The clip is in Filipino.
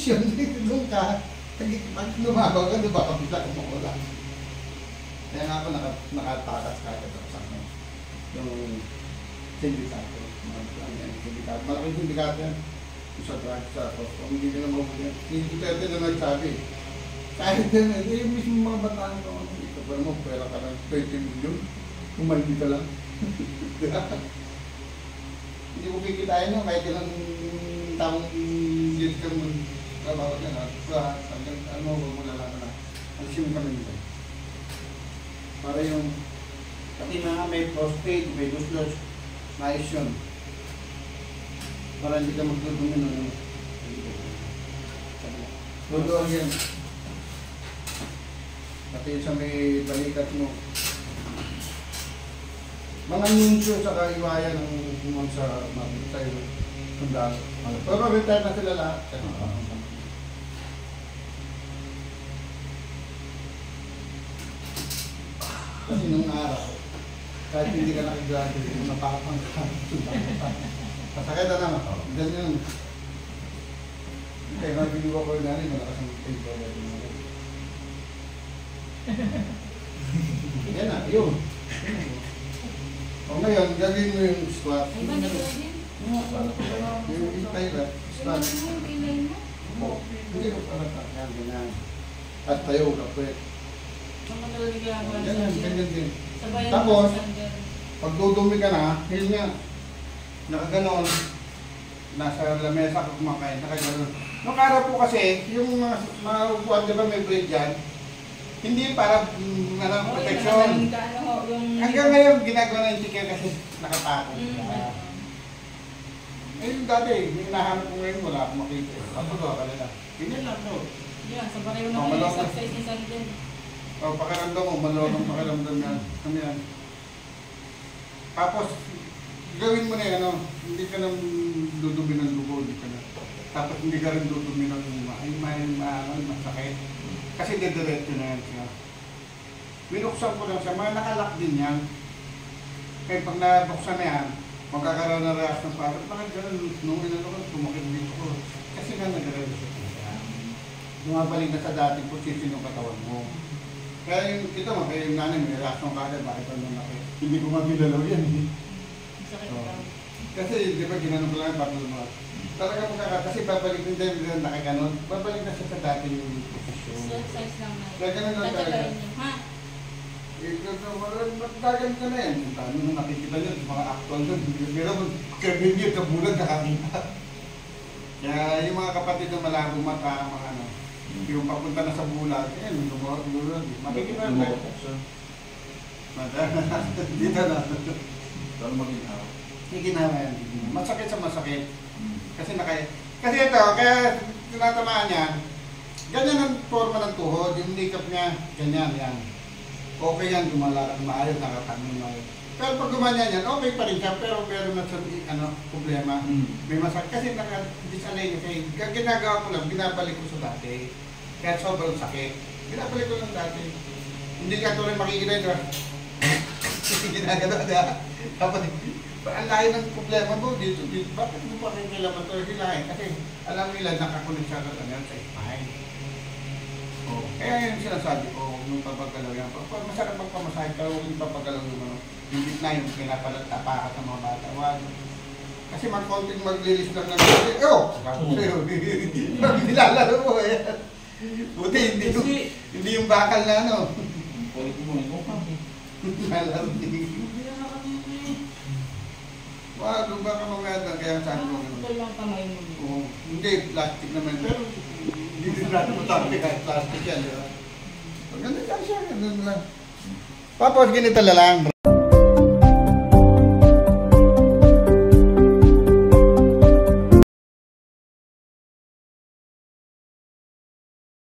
posisyon, doon ka, pag lumabaw ka, diba, kapila ka mawala. Kaya nga ako nakatakas kagad ako sa akin. Yung sindikato. Malaking sindikato yan. Sa drugs, sa Costco, hindi ka na mabuhay. Hindi Duterte na nagsabi. Kahit yan, yung mismo mga bataan ko, ito pa mo, pwera ka ng 20 million, umaldi ka lang. Hindi mo kikitain nyo, kahit ilang taong dito ka mo, trabaho ka na, ano, huwag mo lalaman na, alisin mo kami nito. Para yung, pati mga may prostate, may guslos, maayos yun. Para hindi ka magdudumi ng doon yan. Pati sa may balikat mo. Mga nunsyo sa kaiwayan ng kumang sa tayo. Sundalo. Pero retire na sila lahat. Kasi nung araw, kahit hindi ka nakagraduate, napapang ka. Pasakit na naman. Diyan yun. Kaya nga binuwa ko yung nanin, malakas ang paper. Yan na, yun. O ngayon, gagawin mo yung squat. Ay ba, nagawin? Yung tayo, squat. Hindi ko pala yan, ganyan. At tayo, kapit. Ganyan din. Tapos, pag dudumi ka na, heel nga. Nakaganon, nasa lamesa ka kumakain, nakaganon. Nung araw po kasi, yung mga upuan, di ba may braid dyan, hindi para protection. Hanggang ngayon, ginagawa na yung chicken kasi nakapako. Yung dati, yung hinahanap ko ngayon, wala akong makita. Kapagawa ka nila. Ganyan lang to. Yan, sa pareho na kayo, exercise ni Sandin. O, pakiramdam mo, malawang pakiramdam yan. Ano yan? Tapos, gawin mo na yan, ano, hindi ka nang dudumi ng dugo, hindi ka na. Tapos hindi ka rin dudumi ng masakit. Kasi didiretso na yan siya. Binuksan ko lang siya, mga nakalak din yan. Kaya pag nabuksan na yan, magkakaroon ng reaction parang, bakit gano'n, nung inano ko, tumakit dito ko. Kasi nga nag-reaction siya. Bumabalik na sa dating position ng katawan mo. Kaya yung, ito mo, kaya yung nanay, may reaction ka agad, bakit ano nakit. Hindi ko magilalaw yan. Kasi di ba ginanong ko lang bakit lumakas. Talaga magkaka, kasi babalik din din nakaganon, babalik na siya sa dating posisyon. Exercise lang na. Kaya ganun lang talaga. Ha? Magdagan ka na yan. Paano nung nakikita nyo, mga actual doon, pero mag-video ka bulag nakakita. Kaya yung mga kapatid ng malabong mata, mga ano, yung papunta na sa bulag, yan, lumawag-bulag. Makikita na tayo. Dito na. Paano maginawa? Ginawa yan. Masakit sa masakit. Kasi kasi ito, kaya tinatamaan yan, ganyan ang forma ng tuhod, yung makeup niya, ganyan, yan. Okay yan, gumalarang maayos, nakatanin mo. Pero pag gumanyan yan, okay pa rin siya, pero meron na sa problema. May masakit. Kasi naka-disalay kasi, ginagawa ko lang, binabalik ko sa dati. Kaya sobrang sakit. Binabalik ko lang dati. Hindi ka tuloy makikita ito. Ginagawa na. Tapos, ang lahi ng problema mo dito, bakit mo pa rin kailangan ito hilahin? Kasi alam nila nakakulit siya sa spine. Kaya yun sinasabi ko, nung papagalaw yan. Pag masarap magpamasahe ka, huwag yung papagalaw yung hindi na yung pinapalatapakat ng mga bata. Kasi konting maglilis lang ng mga, nilalaro mo eh. Buti, hindi yung bakal na ano. Kulit mo ito. Nilalaro din. Wag, ba ka maganda, kaya sabi ko gano'n. Ito lang kamay mo. Hindi, plastic naman. Pero hindi din natin matapik kahit plastic yan, di ba? Pag ganun lang siya, ganun lang. Tapos ganito lang.